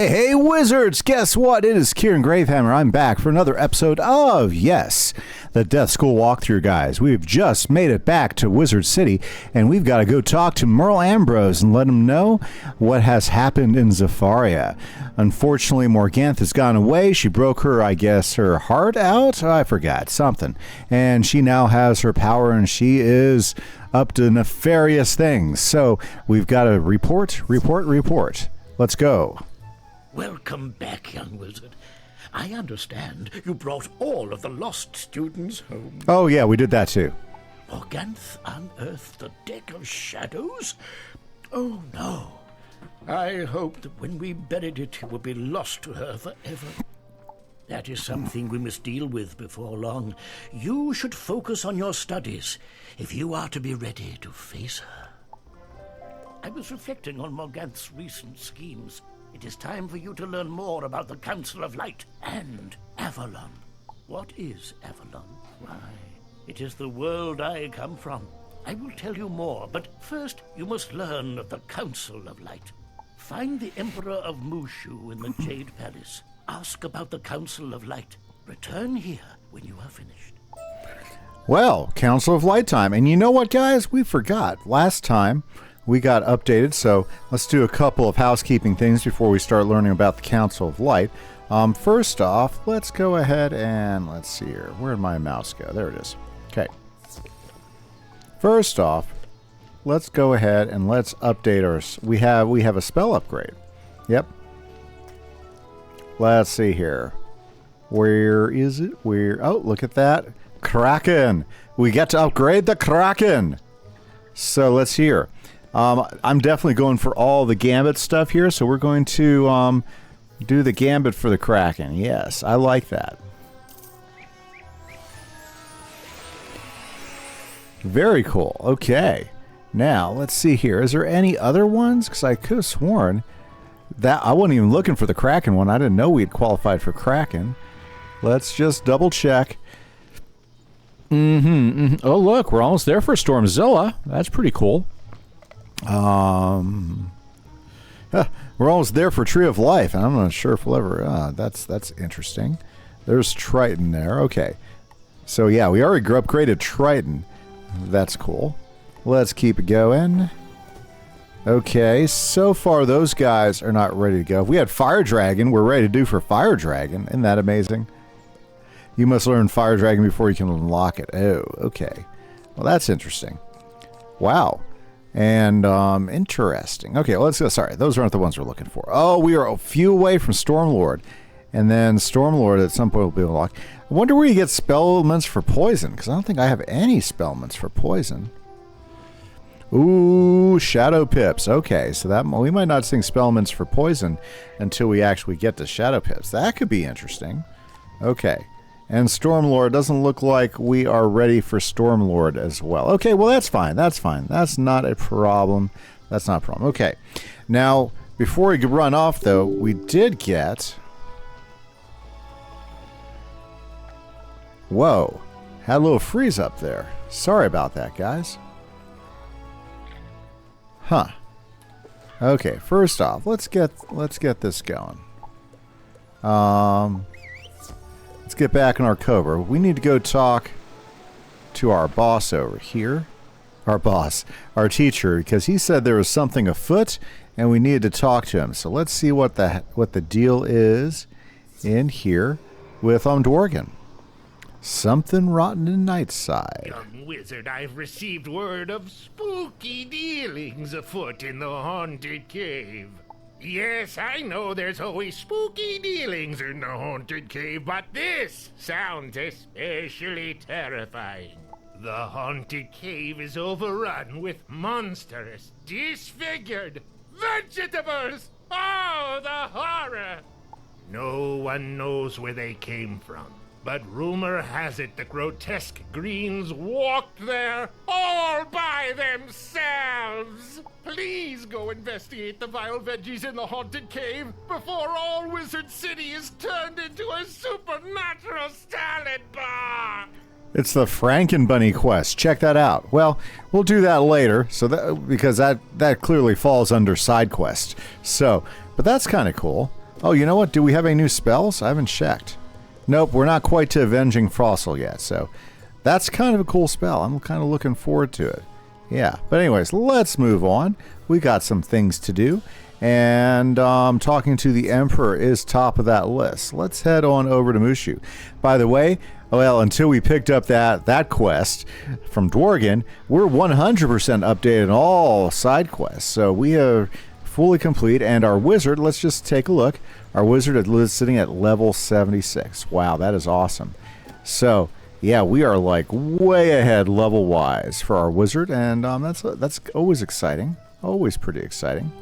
Hey, wizards! Guess what? It is Kieran Gravehammer. I'm back for another episode of, yes, the Death School walkthrough, guys. We've just made it back to Wizard City, and we've got to go talk to Merle Ambrose and let him know what has happened in Zafaria. Unfortunately, Morganth has gone away. She broke her, I guess, her heart out? I forgot, something. And she now has her power, and she is up to nefarious things. So we've got to report. Let's go. Welcome back, young wizard. I understand you brought all of the lost students home. Oh, yeah, we did that too. Morganth unearthed the deck of shadows? Oh, no. I hoped that when we buried it, it would be lost to her forever. That is something we must deal with before long. You should focus on your studies if you are to be ready to face her. I was reflecting on Morganth's recent schemes. It is time for you to learn more about the Council of Light and Avalon. What is Avalon? Why, it is the world I come from. I will tell you more, but first you must learn of the Council of Light. Find the Emperor of Mushu in the Jade Palace. Ask about the Council of Light. Return here when you are finished. Well, Council of Light time. And you know what, guys? We forgot. Last time we got updated, so let's do a couple of housekeeping things before we start learning about the Council of Light. First off, let's go ahead and let's see here. Where did my mouse go? There it is. Okay. First off, let's go ahead and let's update our... We have a spell upgrade. Yep. Let's see here. Where is it? Oh, look at that. Kraken. We get to upgrade the Kraken. So let's hear. I'm definitely going for all the Gambit stuff here, so we're going to do the Gambit for the Kraken. Yes, I like that. Very cool. Okay. Now, let's see here. Is there any other ones? Because I could have sworn that I wasn't even looking for the Kraken one. I didn't know we'd qualified for Kraken. Let's just double check. Oh, look, we're almost there for Stormzilla. That's pretty cool. We're almost there for Tree of Life, and I'm not sure if we'll ever... that's interesting. There's Triton there. Okay. So, yeah, we already upgraded Triton. That's cool. Let's keep it going. Okay, so far those guys are not ready to go. If we had Fire Dragon, we're ready to do for Fire Dragon. Isn't that amazing? You must learn Fire Dragon before you can unlock it. Oh, okay. Well, that's interesting. Wow. And, interesting. Okay, let's go. Sorry, those aren't the ones we're looking for. Oh, we are a few away from Stormlord. And then Stormlord at some point will be unlocked. I wonder where you get spellments for poison, because I don't think I have any spellments for poison. Ooh, Shadow Pips. Okay, so that we might not sing spellments for poison until we actually get to Shadow Pips. That could be interesting. Okay. And Stormlord, doesn't look like we are ready for Stormlord as well. Okay, well, that's fine. That's fine. That's not a problem. That's not a problem. Okay. Now, before we run off, though, we did get... Whoa. Had a little freeze up there. Sorry about that, guys. Huh. Okay, first off, let's get this going. Let's get back in our cover. We need to go talk to our boss over here. Our teacher, because he said there was something afoot and we needed to talk to him. So let's see what the deal is in here with Dworgen. Something rotten in Nightside. Young wizard, I've received word of spooky dealings afoot in the haunted cave. Yes, I know there's always spooky dealings in the haunted cave, but this sounds especially terrifying. The haunted cave is overrun with monstrous, disfigured vegetables! Oh, the horror! No one knows where they came from, but rumor has it the grotesque greens walked there all by themselves! Please go investigate the vile veggies in the haunted cave before all Wizard City is turned into a supernatural salad bar! It's the Frankenbunny quest. Check that out. Well, we'll do that later, because that clearly falls under side quest. So, but that's kind of cool. Oh, you know what? Do we have any new spells? I haven't checked. Nope, we're not quite to Avenging Fossil yet, so that's kind of a cool spell. I'm kind of looking forward to it. Yeah, but anyways, let's move on. We got some things to do, and talking to the Emperor is top of that list. Let's head on over to Mushu. By the way, well, until we picked up that quest from Dworgen, we're 100% updated on all side quests, so we are fully complete, and our wizard, let's just take a look. Our wizard is sitting at level 76. Wow, that is awesome. So, yeah, we are like way ahead level-wise for our wizard, and that's always exciting. Always pretty exciting.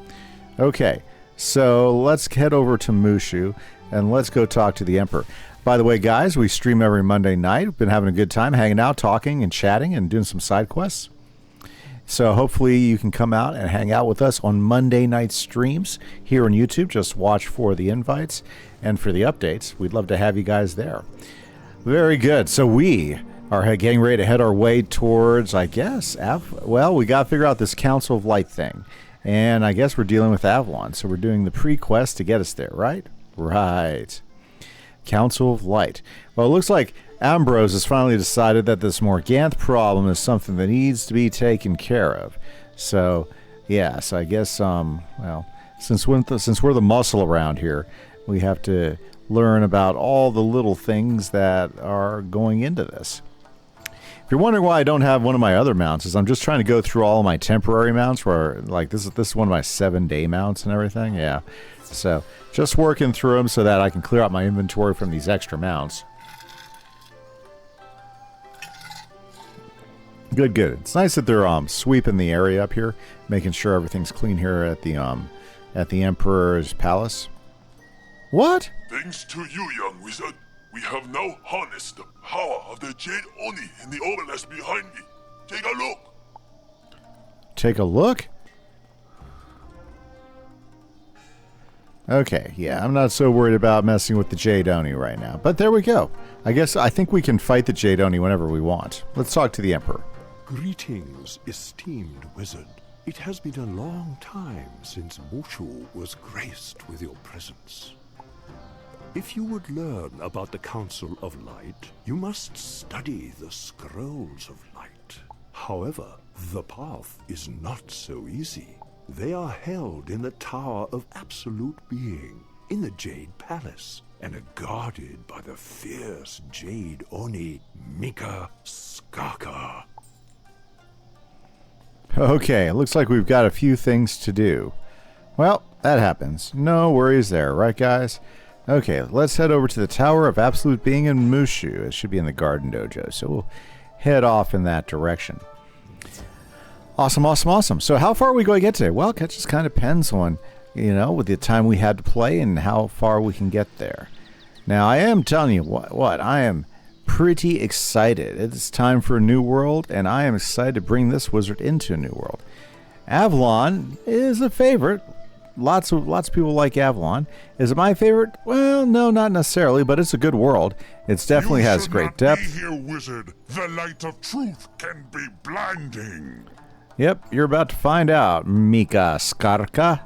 Okay, so let's head over to Mushu, and let's go talk to the Emperor. By the way, guys, we stream every Monday night. We've been having a good time hanging out, talking, and chatting, and doing some side quests. So hopefully you can come out and hang out with us on Monday night streams here on YouTube. Just watch for the invites and for the updates. We'd love to have you guys there. Very good. So we are getting ready to head our way towards, I guess, well, we got to figure out this Council of Light thing. And I guess we're dealing with Avalon. So we're doing the pre-quest to get us there, right? Right. Council of Light. Well, it looks like Ambrose has finally decided that this Morganth problem is something that needs to be taken care of. So, yeah, so I guess, well, since we're the muscle around here, we have to learn about all the little things that are going into this. If you're wondering why I don't have one of my other mounts, is I'm just trying to go through all of my temporary mounts, where, like, this is one of my 7-day mounts and everything, yeah. So, just working through them so that I can clear out my inventory from these extra mounts. Good, good. It's nice that they're sweeping the area up here, making sure everything's clean here at the Emperor's palace. What? Thanks to you, young wizard, we have now harnessed the power of the Jade Oni in the obelisk behind me. Take a look. Take a look? Okay, yeah, I'm not so worried about messing with the Jade Oni right now. But there we go. I think we can fight the Jade Oni whenever we want. Let's talk to the Emperor. Greetings, esteemed wizard. It has been a long time since Mushu was graced with your presence. If you would learn about the Council of Light, you must study the Scrolls of Light. However, the path is not so easy. They are held in the Tower of Absolute Being, in the Jade Palace, and are guarded by the fierce Jade Oni, Mika Skaka. Okay, it looks like we've got a few things to do. Well, that happens. No worries there, right guys? Okay, let's head over to the Tower of Absolute Being in Mushu. It should be in the Garden Dojo, so we'll head off in that direction. Awesome, awesome, awesome. So how far are we going to get today? Well, it just kind of depends on, with the time we had to play and how far we can get there. Now, I am telling you what I am pretty excited. It's time for a new world, and I am excited to bring this wizard into a new world. Avalon is a favorite. Lots of people like Avalon. Is it my favorite? Well, no, not necessarily, but it's a good world. It definitely has great depth. Be here, wizard. The light of truth can be blinding. Yep, you're about to find out, Mika Skarka.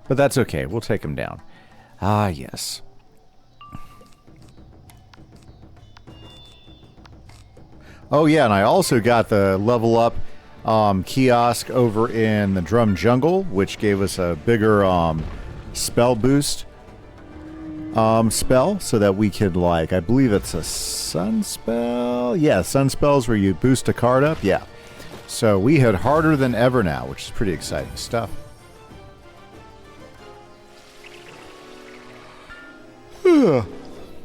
But that's okay. We'll take him down. Ah, yes. Oh, yeah, and I also got the level up kiosk over in the Drum Jungle, which gave us a bigger spell boost spell, so that we could, I believe it's a sun spell? Yeah, sun spells where you boost a card up. Yeah. So we hit harder than ever now, which is pretty exciting stuff.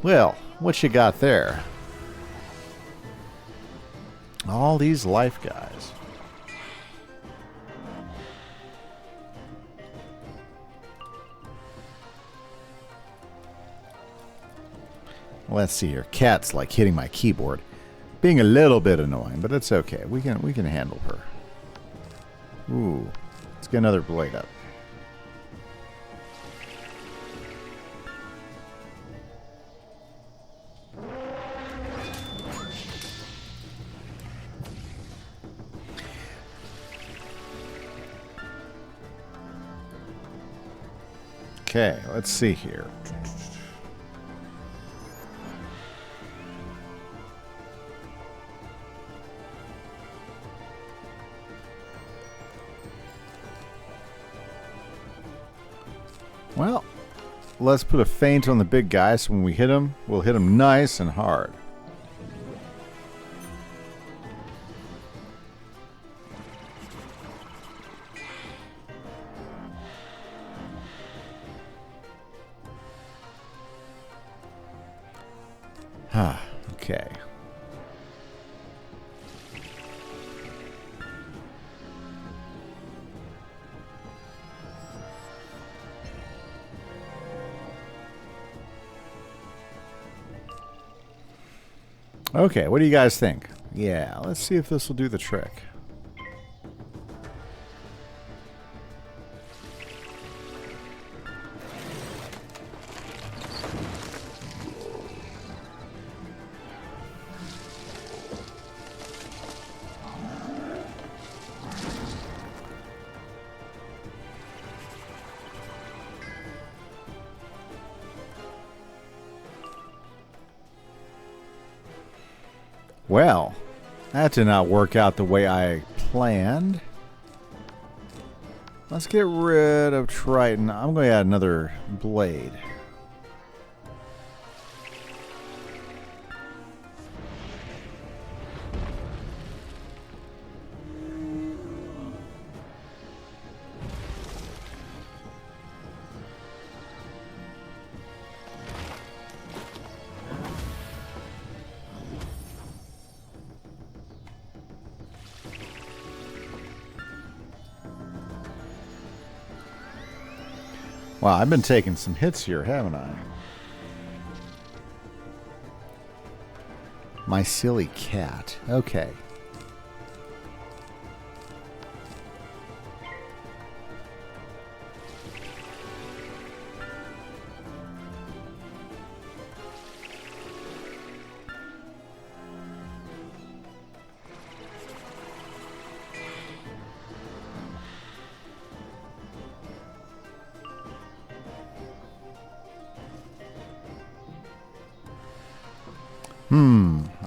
Well, what you got there? All these life guys. Let's see here. Cat's like hitting my keyboard. Being a little bit annoying, but it's okay. We can handle her. Ooh. Let's get another blade up. Okay, let's see here. Well, let's put a feint on the big guy so when we hit him, we'll hit him nice and hard. Okay. Okay, what do you guys think? Yeah, let's see if this will do the trick. Well, that did not work out the way I planned. Let's get rid of Triton. I'm going to add another blade. Wow, I've been taking some hits here, haven't I? My silly cat. Okay.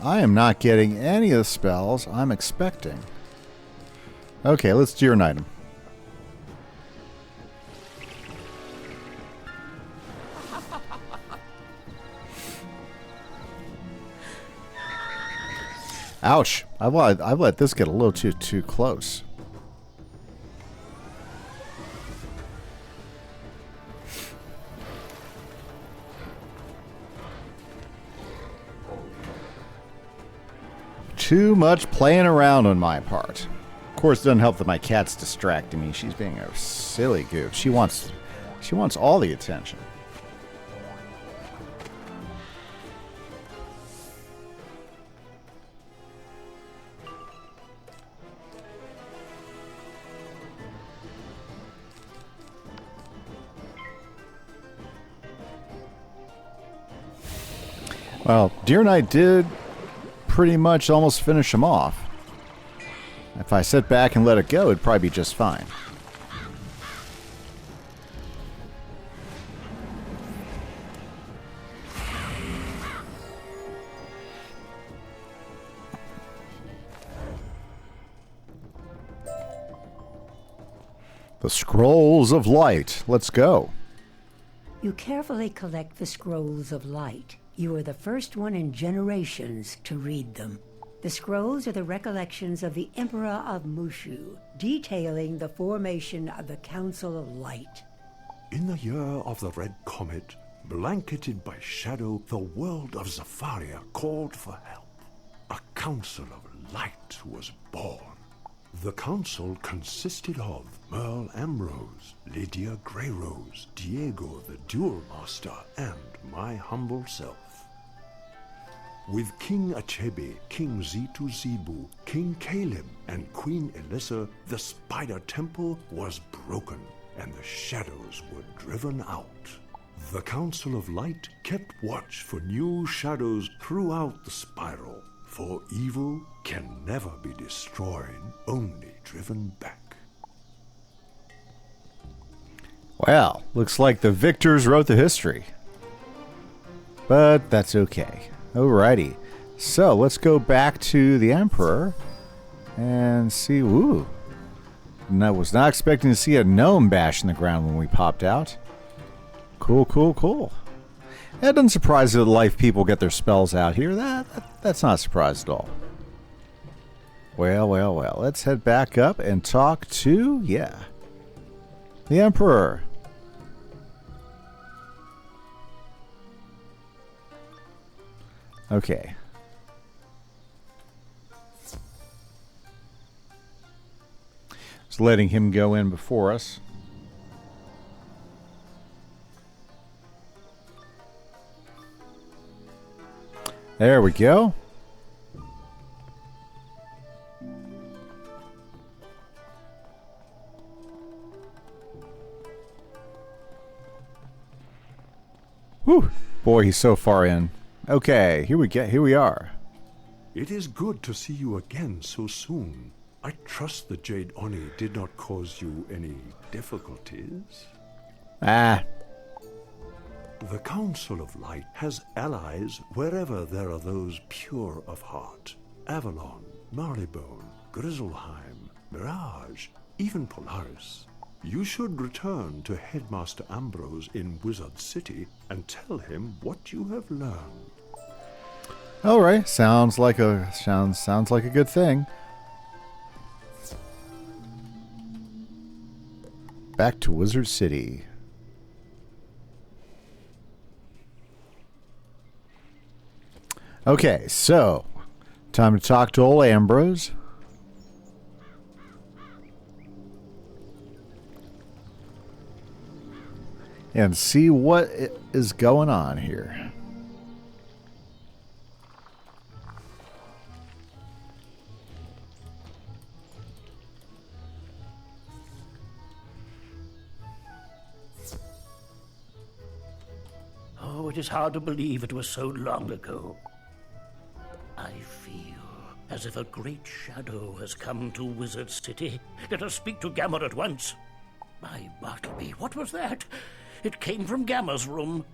I am not getting any of the spells I'm expecting. Okay, let's do an item. Ouch. I've let this get a little too close. Too much playing around on my part. Of course, it doesn't help that my cat's distracting me. She's being a silly goof. She wants all the attention. Well, Deer Knight did pretty much almost finish him off. If I sit back and let it go, it'd probably be just fine. The Scrolls of Light. Let's go. You carefully collect the Scrolls of Light. You are the first one in generations to read them. The scrolls are the recollections of the Emperor of Mushu, detailing the formation of the Council of Light. In the year of the Red Comet, blanketed by shadow, the world of Zafaria called for help. A Council of Light was born. The council consisted of Merle Ambrose, Lydia Greyrose, Diego the Duel Master, and my humble self. With King Achebe, King Zitu Zibu, King Caleb, and Queen Elissa, the Spider Temple was broken, and the shadows were driven out. The Council of Light kept watch for new shadows throughout the spiral, for evil can never be destroyed, only driven back. Well, looks like the victors wrote the history. But that's okay. Alrighty. So, let's go back to the Emperor and see. Woo. I was not expecting to see a gnome bash in the ground when we popped out. Cool, cool, cool. That doesn't surprise the life people get their spells out here. That's not a surprise at all. Well, well, well. Let's head back up and talk to, the Emperor. Okay. Just letting him go in before us. There we go. Whew. Boy, he's so far in. Okay, here we are. It is good to see you again so soon. I trust the Jade Oni did not cause you any difficulties. Ah. The Council of Light has allies wherever there are those pure of heart. Avalon, Marleybone, Grizzleheim, Mirage, even Polaris. You should return to Headmaster Ambrose in Wizard City and tell him what you have learned. All right, sounds like a good thing. Back to Wizard City. Okay, so time to talk to old Ambrose. And see what is going on here. Oh, it is hard to believe it was so long ago. I feel as if a great shadow has come to Wizard City. Let us speak to Gamma at once. My Bartleby, what was that? It came from Gamma's room.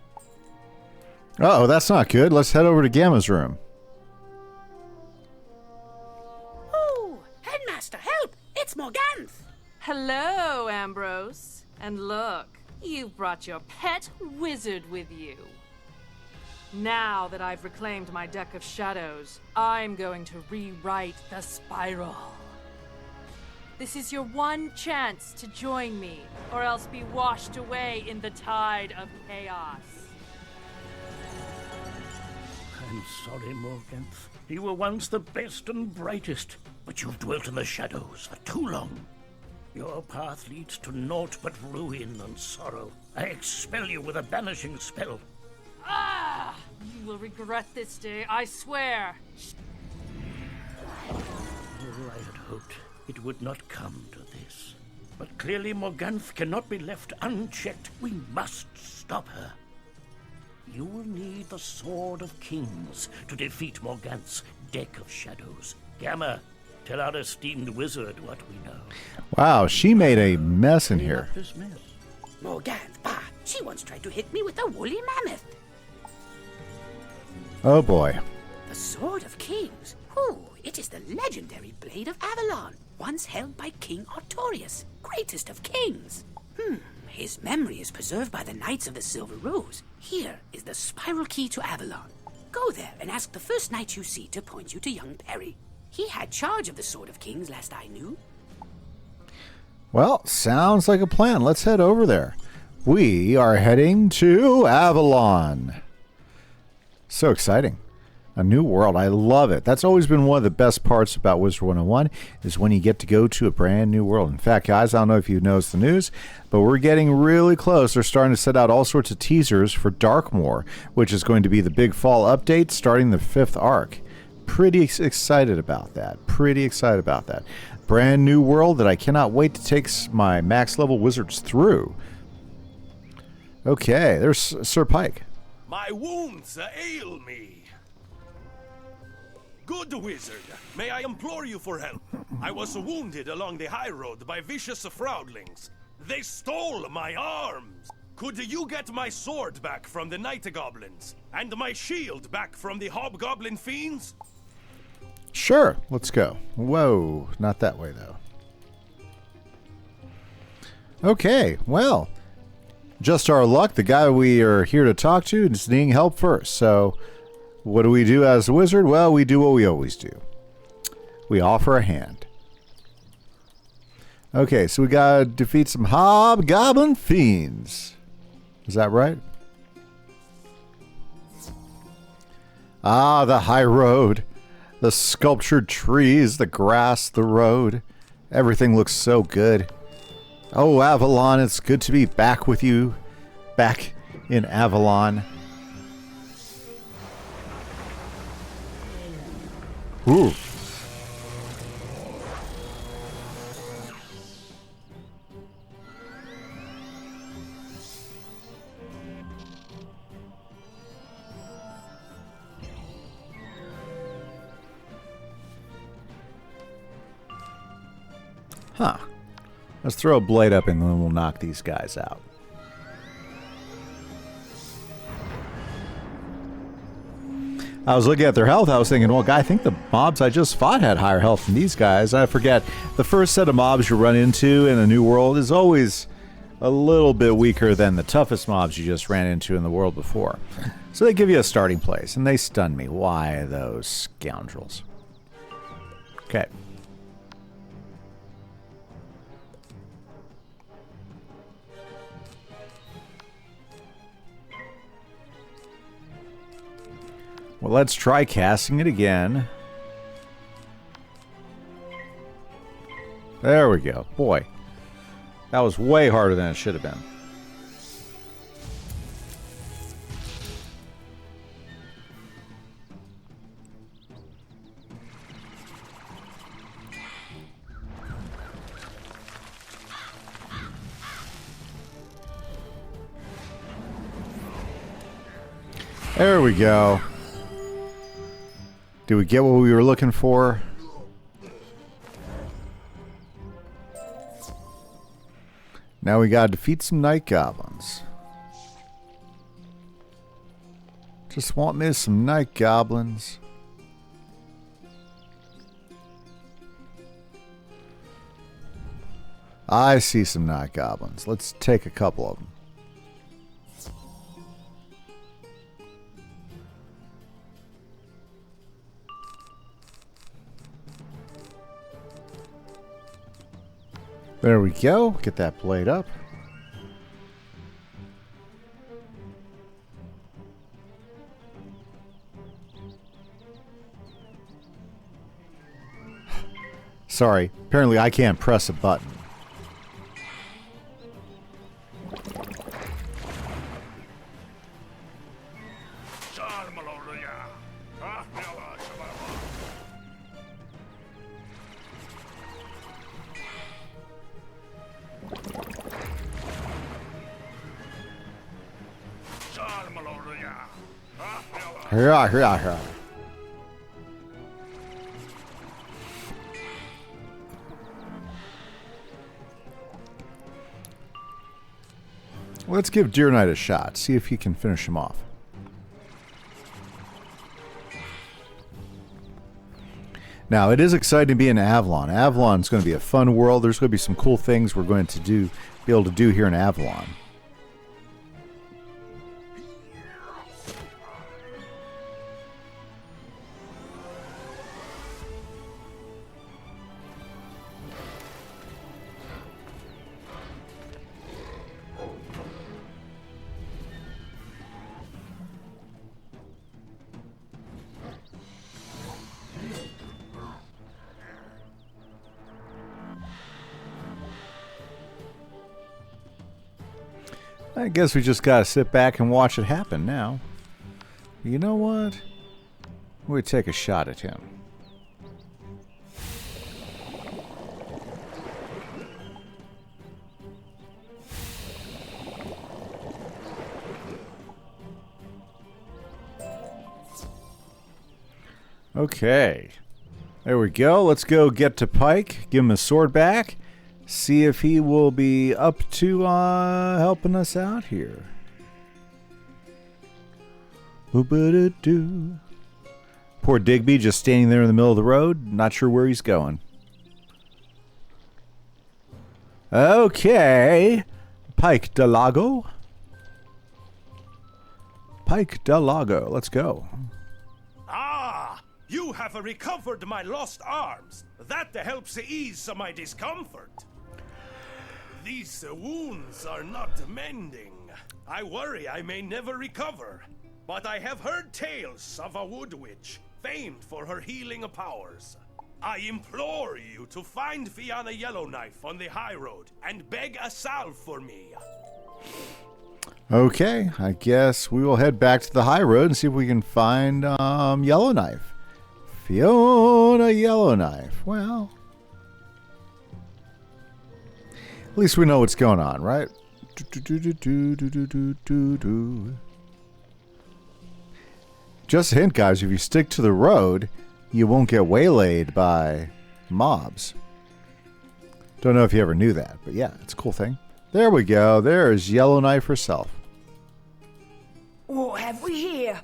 Uh-oh, that's not good. Let's head over to Gamma's room. Oh, Headmaster, help! It's Morganth! Hello, Ambrose. And look, you've brought your pet wizard with you. Now that I've reclaimed my deck of shadows, I'm going to rewrite the spiral. This is your one chance to join me, or else be washed away in the tide of chaos. I'm sorry, Morganth. You were once the best and brightest, but you've dwelt in the shadows for too long. Your path leads to naught but ruin and sorrow. I expel you with a banishing spell. Ah! You will regret this day, I swear. Oh, I had hoped it would not come to this. But clearly Morganth cannot be left unchecked. We must stop her. You will need the Sword of Kings to defeat Morganth's deck of shadows. Gamma, tell our esteemed wizard what we know. Wow, she made a mess in here. This mess. Morganth, bah! She once tried to hit me with a woolly mammoth. Oh boy. The Sword of Kings? Ooh, it is the legendary blade of Avalon, once held by King Artorius, greatest of kings. His memory is preserved by the Knights of the Silver Rose. Here is the spiral key to Avalon. Go there and ask the first knight you see to point you to young Perry. He had charge of the Sword of Kings last I knew. Well, sounds like a plan. Let's head over there. We are heading to Avalon. So exciting. A new world. I love it. That's always been one of the best parts about Wizard101 is when you get to go to a brand new world. In fact, guys, I don't know if you noticed the news, but we're getting really close. They're starting to set out all sorts of teasers for Darkmoor, which is going to be the big fall update starting the 5th arc. Pretty excited about that. Brand new world that I cannot wait to take my max level wizards through. Okay, there's Sir Pike. My wounds ail me. Good wizard, may I implore you for help? I was wounded along the high road by vicious fraudlings. They stole my arms! Could you get my sword back from the night goblins? And my shield back from the hobgoblin fiends? Sure, let's go. Whoa, not that way, though. Okay, well, just our luck. The guy we are here to talk to is needing help first. So, what do we do as a wizard? Well, we do what we always do. We offer a hand. Okay, so we gotta defeat some hobgoblin fiends. Is that right? Ah, the high road. The sculptured trees, the grass, the road. Everything looks so good. Oh, Avalon, it's good to be back with you. Back in Avalon. Ooh. Huh. Let's throw a blade up and then we'll knock these guys out. I was looking at their health. I was thinking, well, I think the mobs I just fought had higher health than these guys. I forget, the first set of mobs you run into in a new world is always a little bit weaker than the toughest mobs you just ran into in the world before. So they give you a starting place, and they stun me. Why, those scoundrels? Okay. Well, let's try casting it again. There we go. Boy, that was way harder than it should have been. There we go. Did we get what we were looking for? Now we gotta defeat some night goblins. Just want me some night goblins. I see some night goblins. Let's take a couple of them. There we go. Get that blade up. Sorry. Apparently I can't press a button. Hurrah. Let's give Deer Knight a shot. See if he can finish him off. Now, it is exciting to be in Avalon. Avalon's going to be a fun world. There's going to be some cool things we're going to be able to do here in Avalon. I guess we just gotta sit back and watch it happen now. You know what? We'll take a shot at him. Okay. There we go. Let's go get to Pike. Give him his sword back. see if he will be up to helping us out here. Boo-ba-da-doo. Poor Digby just standing there in the middle of the road, not sure where he's going. Okay. Pike del Lago. Pike del Lago. Let's go. Ah! You have recovered my lost arms. That helps ease my discomfort. These wounds are not mending. I worry I may never recover. But I have heard tales of a wood witch, famed for her healing powers. I implore you to find Fianna Yellowknife on the high road and beg a salve for me. Okay, I guess we will head back to the high road and see if we can find Yellowknife. Fiona Yellowknife. Well, at least we know what's going on, right? Just a hint, guys, if you stick to the road, you won't get waylaid by mobs. Don't know if you ever knew that, but yeah, it's a cool thing. There we go. There's Yellowknife herself. What have we here?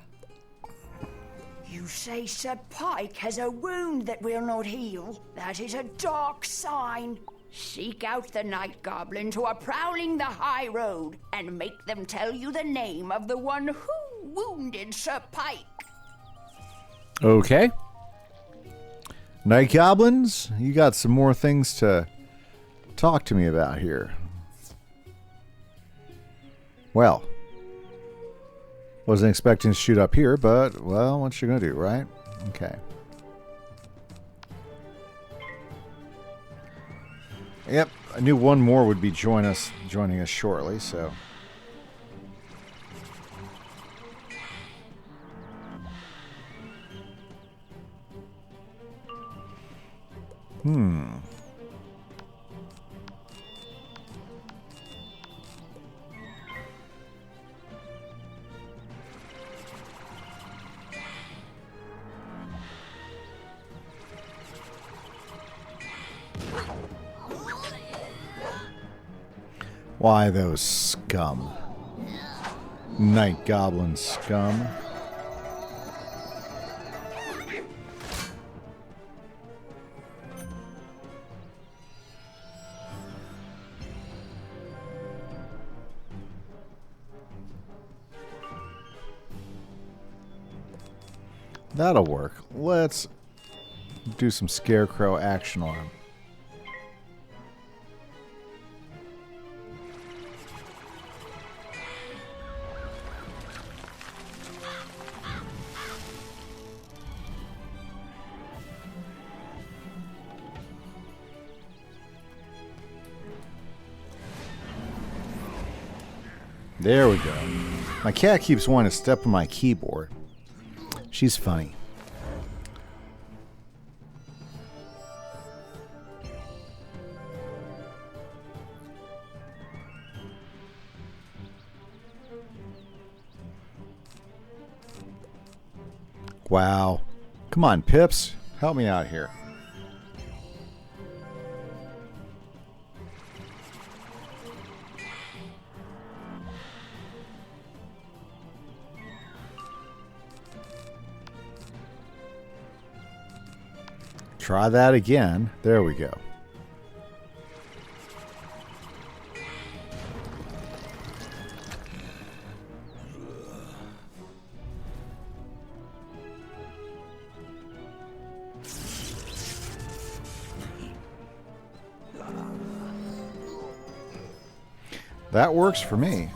You say Sir Pike has a wound that will not heal. That is a dark sign. Seek out the night goblins who are prowling the high road and make them tell you the name of the one who wounded Sir Pike. Okay. Night goblins, you got some more things to talk to me about here. Well, wasn't expecting to shoot up here, but, well, what you gonna do, right? Okay. Yep, I knew one more would be joining us shortly, so. Why, those scum. Night goblin scum. That'll work. Let's do some scarecrow action on him. There we go. My cat keeps wanting to step on my keyboard. She's funny. Wow. Come on, Pips. Help me out here. Try that again. There we go. That works for me.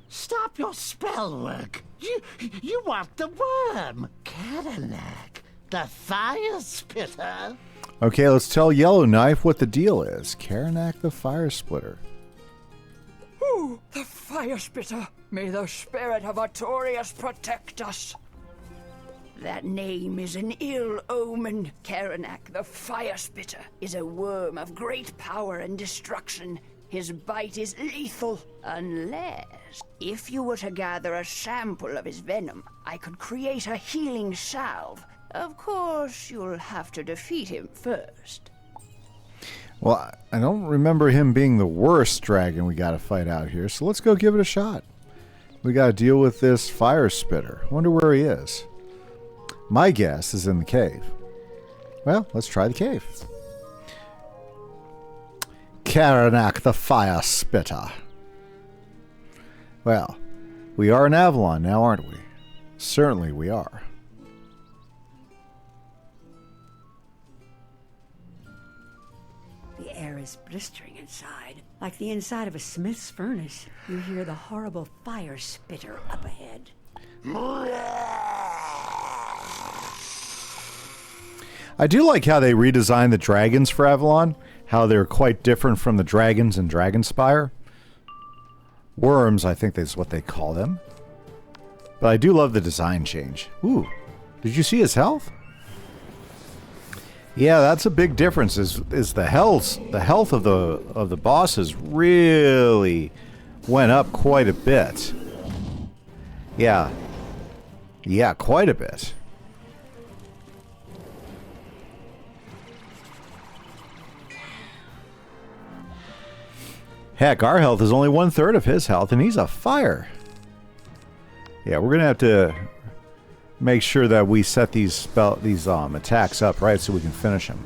Stop your spell work. You want the worm, Cadillac. The fire spitter. Okay, let's tell Yellowknife what the deal is. Karanak the Fire Splitter. Ooh, the fire spitter. May the spirit of Artorias protect us. That name is an ill omen. Karanak the Fire Spitter is a worm of great power and destruction. His bite is lethal, unless if you were to gather a sample of his venom, I could create a healing salve. Of course, you'll have to defeat him first. Well, I don't remember him being the worst dragon we got to fight out here, so let's go give it a shot. We got to deal with this fire spitter. Wonder where he is. My guess is in the cave. Well, let's try the cave. Karanak the fire spitter. Well, we are in Avalon now, aren't we? Certainly we are. The air is blistering inside, like the inside of a smith's furnace. You hear the horrible fire spitter up ahead. I do like how they redesigned the dragons for Avalon, how they're quite different from the dragons in Dragonspire. Worms, I think that's what they call them. But I do love the design change. Ooh, did you see his health? Yeah, that's a big difference. Is the health of the bosses really went up quite a bit. Yeah. Yeah, quite a bit. Heck, our health is only 1/3 of his health, and he's a fire. Yeah, we're gonna have to make sure that we set these attacks up right so we can finish him.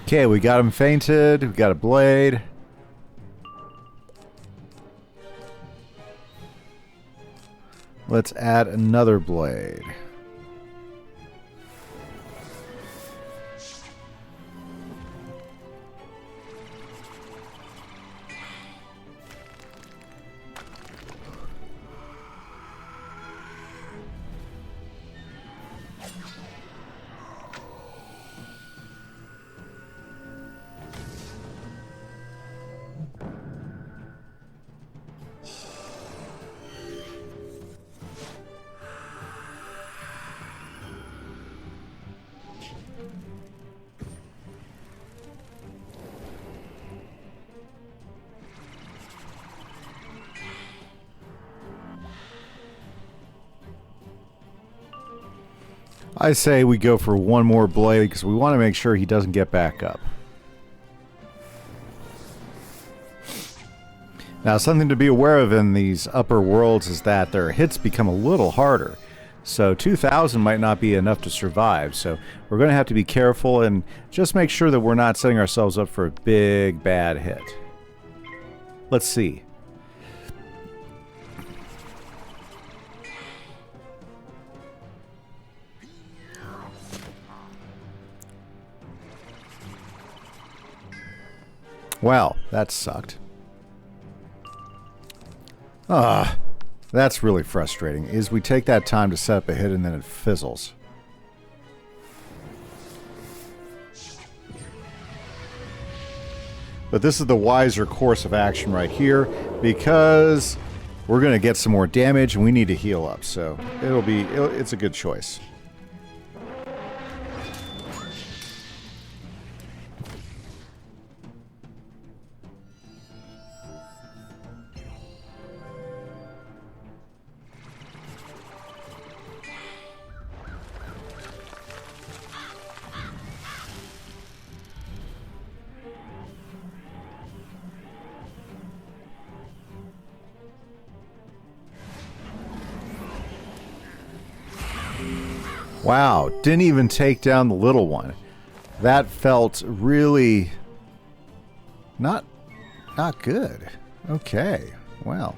Okay, we got him fainted. We got a blade. Let's add another blade. I say we go for one more blade because we want to make sure he doesn't get back up. Now, something to be aware of in these upper worlds is that their hits become a little harder. So 2,000 might not be enough to survive. So we're going to have to be careful and just make sure that we're not setting ourselves up for a big, bad hit. Let's see. Well, that sucked. That's really frustrating, is we take that time to set up a hit and then it fizzles. But this is the wiser course of action right here, because we're going to get some more damage and we need to heal up, so it's a good choice. Wow, didn't even take down the little one. That felt really not good. Okay, well.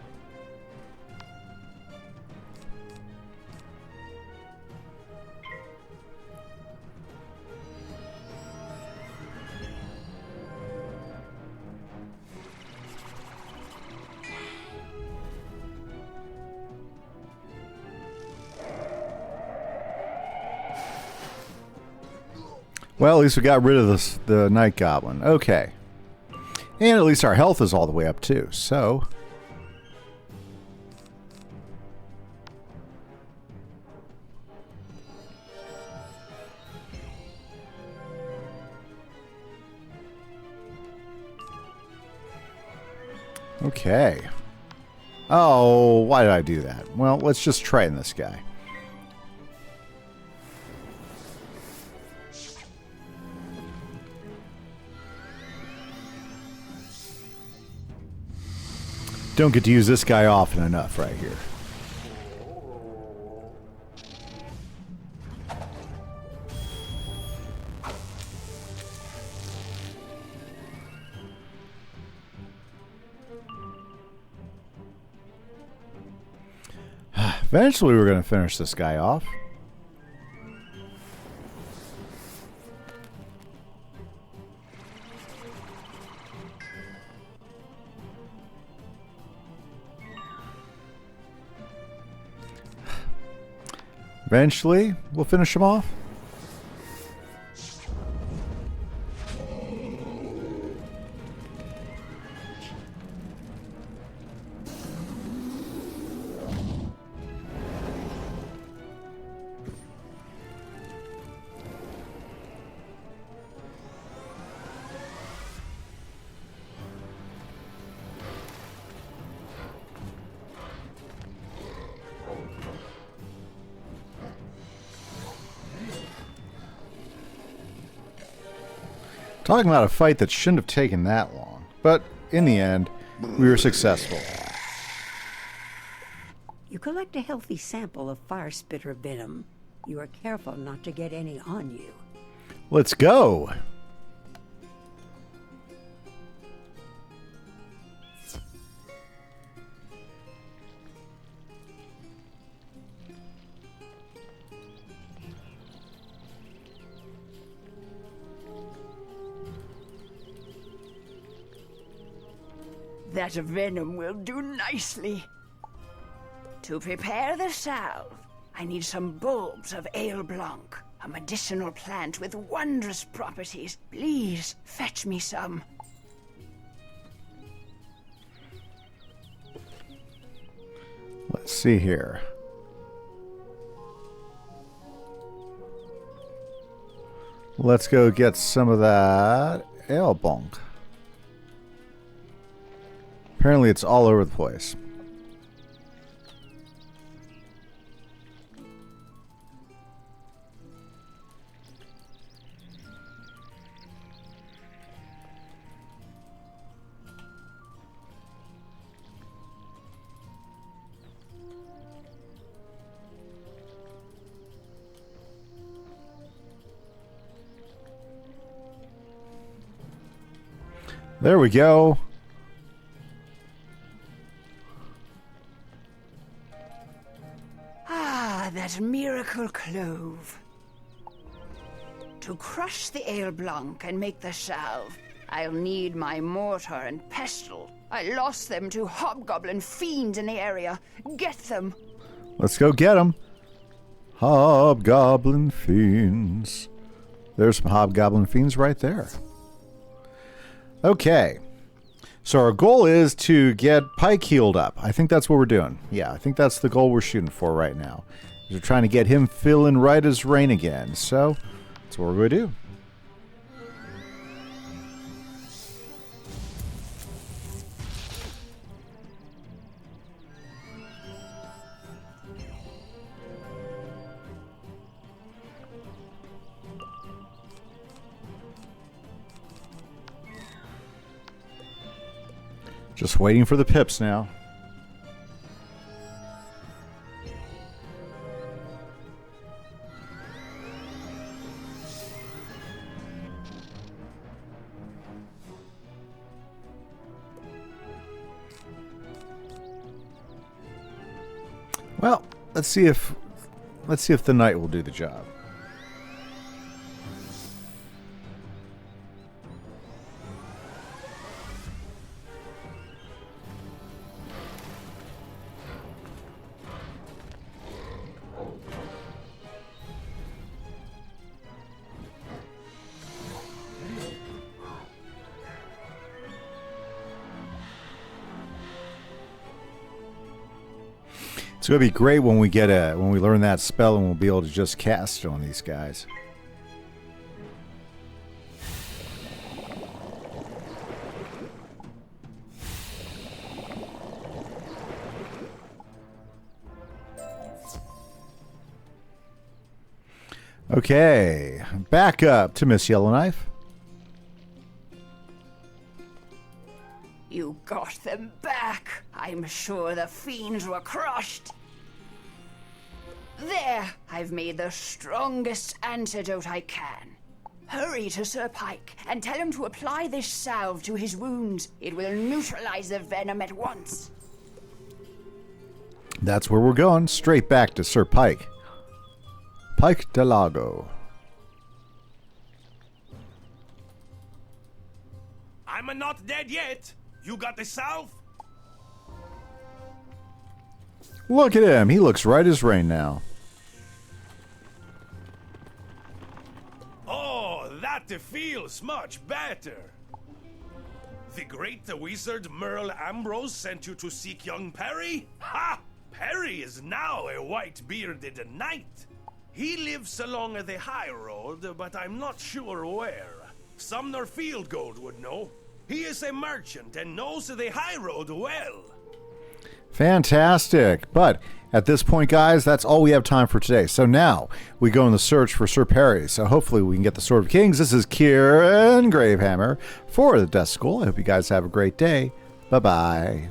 Well, at least we got rid of the Night Goblin. Okay. And at least our health is all the way up, too. So... Okay. Oh, why did I do that? Well, let's just Triton this guy. Don't get to use this guy often enough right here. Eventually we're going to finish this guy off. Eventually, we'll finish him off. Talking about a fight that shouldn't have taken that long. But in the end, we were successful. You collect a healthy sample of fire spitter venom. You are careful not to get any on you. Let's go! That venom will do nicely. To prepare the salve, I need some bulbs of ale blanc, a medicinal plant with wondrous properties. Please, fetch me some. Let's see here. Let's go get some of that ale blanc. Apparently it's all over the place. There we go. That miracle clove. To crush the ale blanc and make the salve, I'll need my mortar and pestle. I lost them to hobgoblin fiends in the area. Get them. Let's go get them. Hobgoblin fiends. There's some hobgoblin fiends right there. Okay. So our goal is to get Pike healed up. I think that's what we're doing. Yeah, I think that's the goal we're shooting for right now. We're trying to get him feeling right as rain again. So that's what we're going to do. Just waiting for the pips now. Well, let's see if the knight will do the job. It's going to be great when we learn that spell and we'll be able to just cast it on these guys. Okay, back up to Miss Yellowknife. You got them back. I'm sure the fiends were crushed. There, I've made the strongest antidote I can. Hurry to Sir Pike and tell him to apply this salve to his wounds. It will neutralize the venom at once. That's where we're going, straight back to Sir Pike. Pike de Lago. I'm not dead yet. You got the salve? Look at him. He looks right as rain now. Oh, that feels much better. The great wizard Merle Ambrose sent you to seek young Perry? Ha! Perry is now a white-bearded knight. He lives along the high road, but I'm not sure where. Sumner Fieldgold would know. He is a merchant and knows the high road well. Fantastic. But at this point, guys, that's all we have time for today. So now we go in the search for Sir Perry. So hopefully we can get the Sword of Kings. This is Kieran Gravehammer for the Death School. I hope you guys have a great day. Bye-bye.